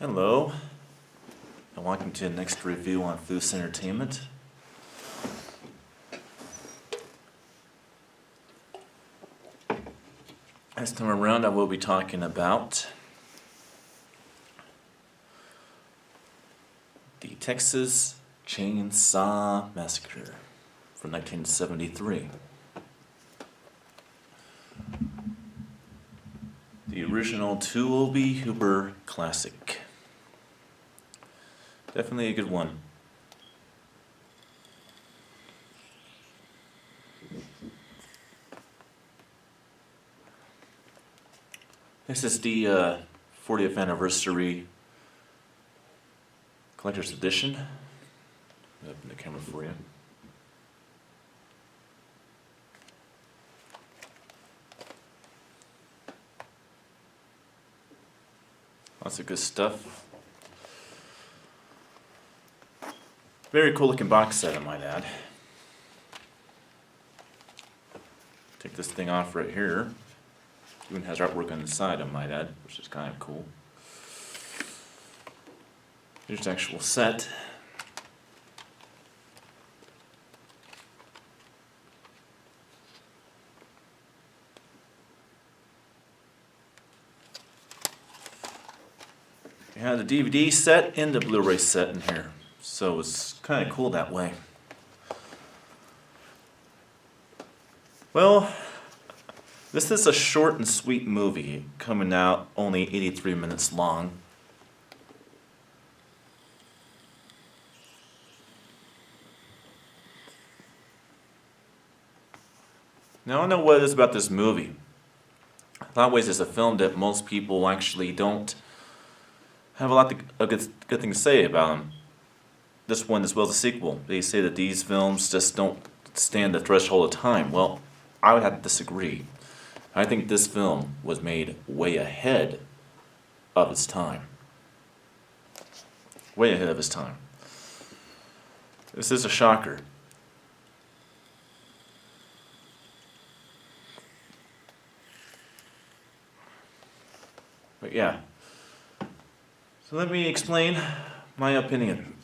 Hello, and welcome to the next review on Foos Entertainment. This time around I will be talking about the Texas Chainsaw Massacre from 1973. The original Toole Hooper classic. Definitely a good one. This is the 40th anniversary collector's edition. I'll open the camera for you. Lots of good stuff. Very cool looking box set, I might add. Take this thing off right here. Even has artwork on the side, I might add, which is kind of cool. Here's the actual set. You have the DVD set and the Blu-Ray set in here, so it's kind of cool that way. Well, this is a short and sweet movie, coming out only 83 minutes long. Now, I don't know what it is about this movie. In a lot of ways, it's a film that most people actually don't have a lot of good things to say about them. This one as well as the sequel. They say that these films just don't stand the threshold of time. Well, I would have to disagree. I think this film was made way ahead of its time. Way ahead of its time. This is a shocker. But yeah. So let me explain my opinion.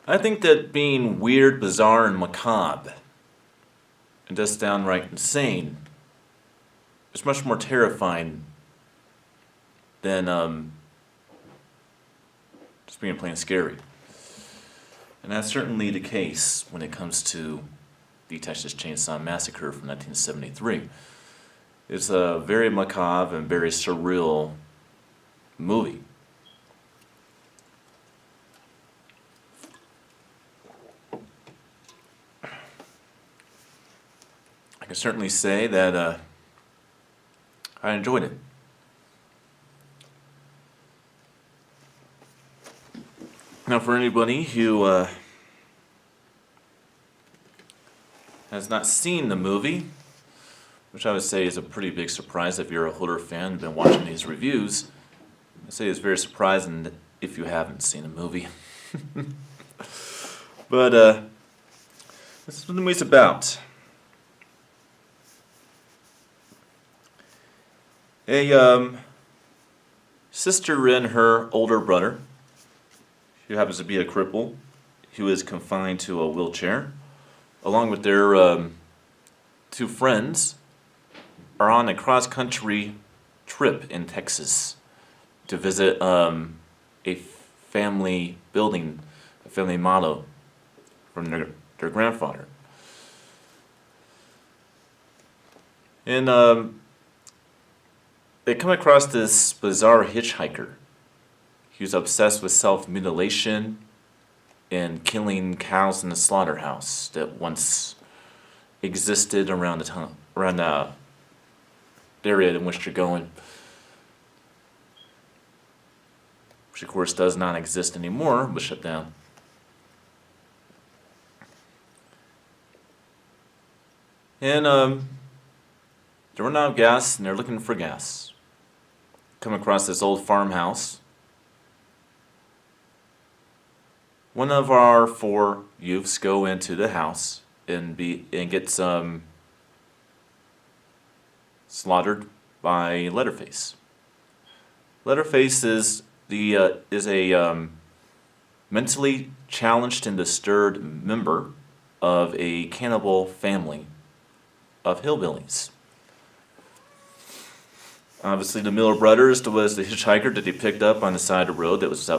I think that being weird, bizarre, and macabre, and just downright insane, is much more terrifying than just being plain scary. And that's certainly the case when it comes to the Texas Chainsaw Massacre from 1973. It's a very macabre and very surreal movie. I can certainly say that I enjoyed it. Now, for anybody who has not seen the movie, which I would say is a pretty big surprise if you're a horror fan and been watching these reviews, I'd say it's very surprising if you haven't seen a movie. But this is what the movie's about. A sister and her older brother, who happens to be a cripple, who is confined to a wheelchair, along with their two friends, are on a cross-country trip in Texas to visit a family building, a family motto from their grandfather. And they come across this bizarre hitchhiker. He was obsessed with self-mutilation and killing cows in the slaughterhouse that once existed around the area in which they're going, which of course does not exist anymore, was shut down. And they run out of gas and they're looking for gas. Come across this old farmhouse. One of our four youths go into the house and get slaughtered by Leatherface. Leatherface is a mentally challenged and disturbed member of a cannibal family of hillbillies. Obviously, the Miller brothers was the hitchhiker that they picked up on the side of the road that was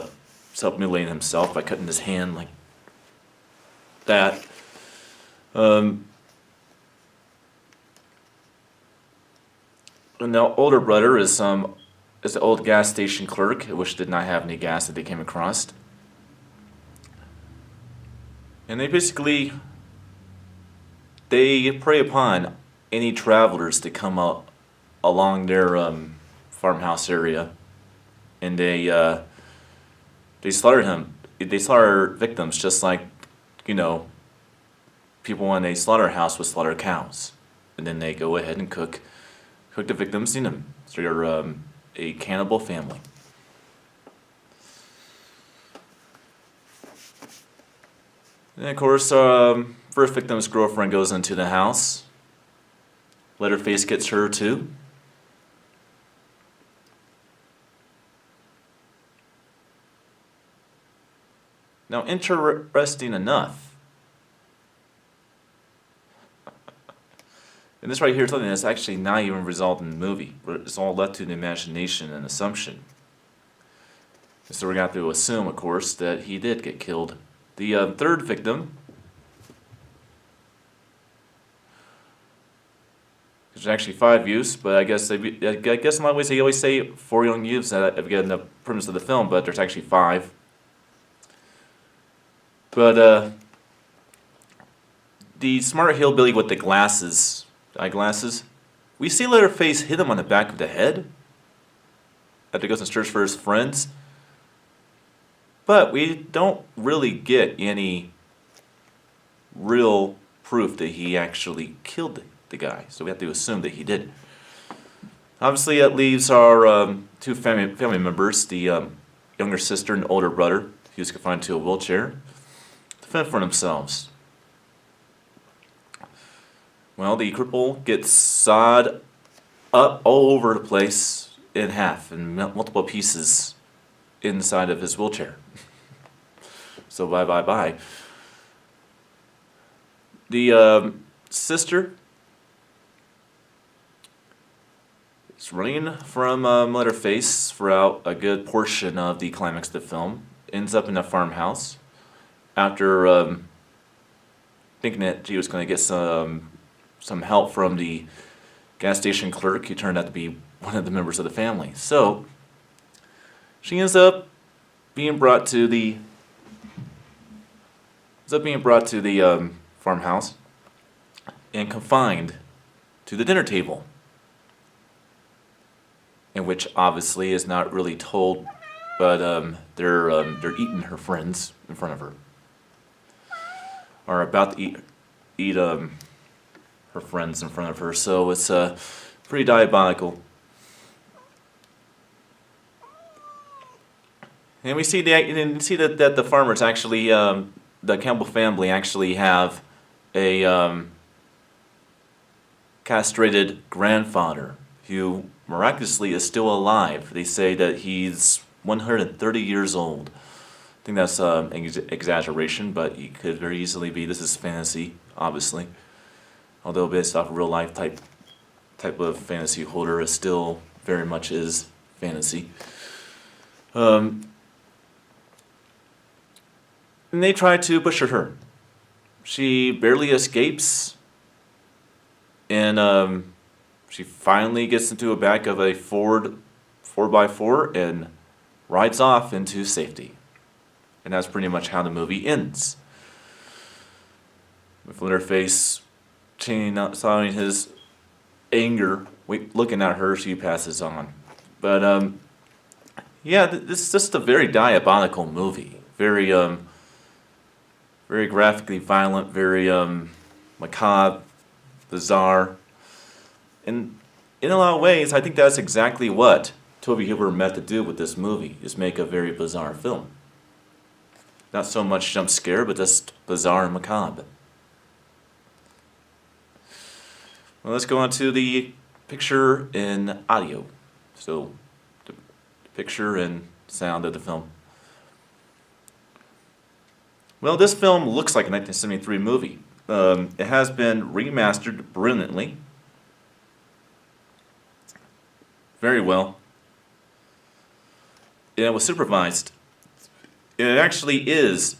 self-mutilating himself by cutting his hand like that. And the older brother is the old gas station clerk, which did not have any gas that they came across. And they prey upon any travelers that come up along their farmhouse area, and they slaughter victims just like, people in a slaughterhouse would slaughter cows, and then they go ahead and cook the victims in them. So they're a cannibal family. And of course, first victim's girlfriend goes into the house. Leatherface gets her too. Now, interesting enough, and this right here is something that's actually not even resolved in the movie. It's all left to the imagination and assumption. So we're going to have to assume, of course, that he did get killed. The third victim, there's actually 5 youths, but I guess in a lot of ways they always say 4 young youths again, the premise of the film, but there's actually 5. But the smart hillbilly with the eyeglasses, we see Leatherface hit him on the back of the head after he goes and search for his friends. But we don't really get any real proof that he actually killed the guy, so we have to assume that he did. Obviously, that leaves our 2 family members, the younger sister and older brother, he was confined to a wheelchair, to fend for themselves. Well, the cripple gets sawed up all over the place in half, in multiple pieces inside of his wheelchair. So bye. The sister is running from Leatherface throughout a good portion of the climax of the film. Ends up in a farmhouse after thinking that she was going to get some help from the gas station clerk, who turned out to be one of the members of the family. So she ends up being brought to the farmhouse and confined to the dinner table, in which obviously is not really told, but they're eating her friends in front of her, or about to eat her friends in front of her. So it's pretty diabolical. And we see that the farmers actually, the Campbell family actually have a castrated grandfather who miraculously is still alive. They say that he's 130 years old. I think that's an exaggeration, but he could very easily be. This is fantasy, obviously. Although based off real life type of fantasy holder, it still very much is fantasy. And they try to butcher her. She barely escapes, and she finally gets into the back of a Ford 4x4 and rides off into safety. And that's pretty much how the movie ends. With Leatherface showing his anger, looking at her, she passes on. But yeah, this is just a very diabolical movie. Very graphically violent, very macabre, bizarre. And in a lot of ways, I think that's exactly what Tobe Hooper meant to do with this movie, is make a very bizarre film. Not so much jump scare, but just bizarre and macabre. Well, let's go on to the picture and audio. So, the picture and sound of the film. Well, this film looks like a 1973 movie. It has been remastered brilliantly. Very well. It was supervised. It actually is,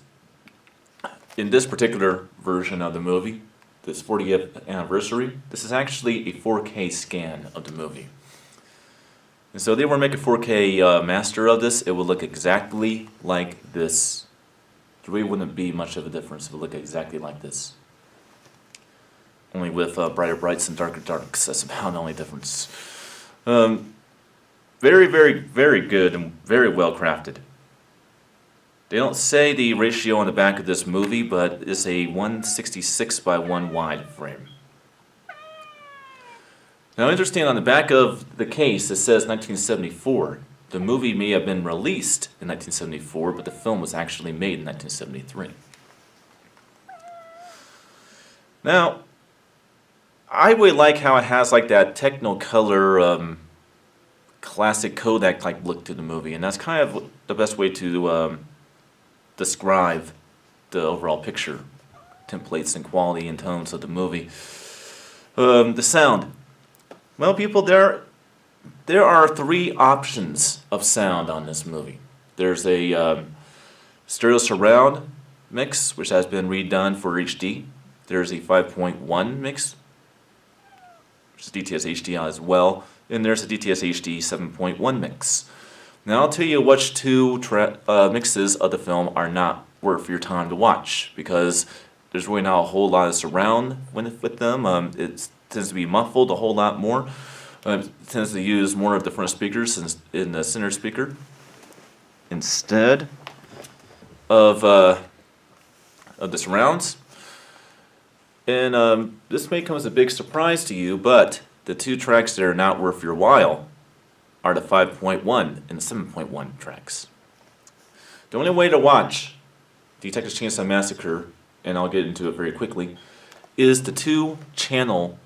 in this particular version of the movie, this 40th anniversary, this is actually a 4K scan of the movie. And so they were making a 4K master of this, it would look exactly like this. There really wouldn't be much of a difference. It would look exactly like this. Only with brighter brights and darker darks. That's about the only difference. Very, very, very good and very well crafted. They don't say the ratio on the back of this movie, but it's a 166 by 1 wide frame. Now, interesting, on the back of the case it says 1974. The movie may have been released in 1974, but the film was actually made in 1973. Now, I really like how it has like that Technicolor classic Kodak-like look to the movie, and that's kind of the best way to describe the overall picture, templates and quality and tones of the movie. The sound. Well, people, there are 3 options of sound on this movie. There's a stereo surround mix, which has been redone for HD. There's a 5.1 mix, which is DTS HD as well. And there's a DTS HD 7.1 mix. Now I'll tell you which 2 mixes of the film are not worth your time to watch, because there's really not a whole lot of surround with them. It tends to be muffled a whole lot more. It tends to use more of the front speakers in the center speaker instead of the surrounds. And this may come as a big surprise to you, but the 2 tracks that are not worth your while are the 5.1 and the 7.1 tracks. The only way to watch the Texas Chainsaw Massacre, and I'll get into it very quickly, is the 2-channel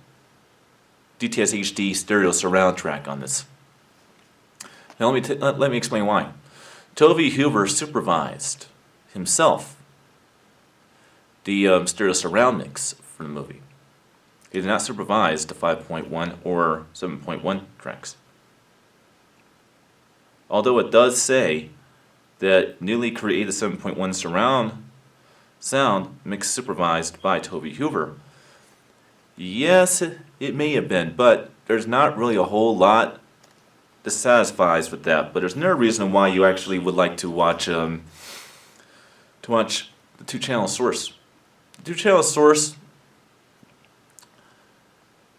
DTS HD stereo surround track on this. Now let me explain why. Tovey Huber supervised himself the stereo surround mix for the movie. He did not supervise the 5.1 or 7.1 tracks. Although it does say that newly created 7.1 surround sound mix supervised by Tovey Huber. Yes, it may have been, but there's not really a whole lot that satisfies with that. But there's no reason why you actually would like to watch the 2-channel source. The 2-channel source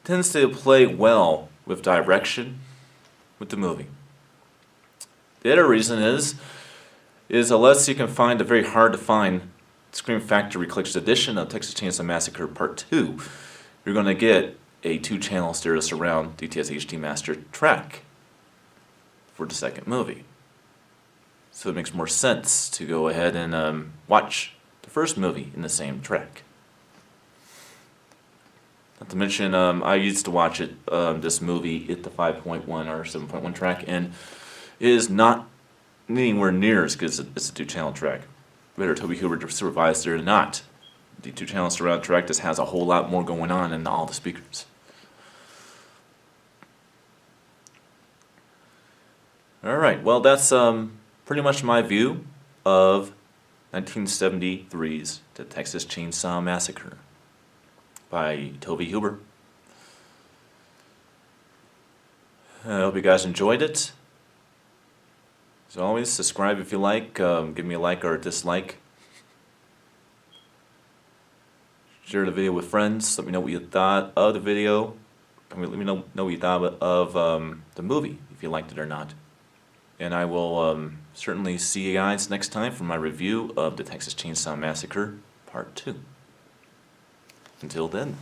tends to play well with direction with the movie. The other reason is unless you can find a very hard to find Scream Factory Collection Edition of Texas Chainsaw Massacre Part 2, you're going to get a 2-channel stereo surround DTS HD master track for the second movie. So it makes more sense to go ahead and watch the first movie in the same track. Not to mention, I used to watch this movie at the 5.1 or 7.1 track, and it is not anywhere near as good as it's a 2-channel track. Whether Tovey Huber supervised it or not, the 2-channel surround track just has a whole lot more going on in all the speakers. Alright, well that's pretty much my view of 1973's The Texas Chainsaw Massacre by Tovey Huber. I hope you guys enjoyed it. As always, subscribe if you like, give me a like or a dislike. Share the video with friends, let me know what you thought of the video. Let me know what you thought of the movie, if you liked it or not. And I will certainly see you guys next time for my review of The Texas Chainsaw Massacre Part 2. Until then.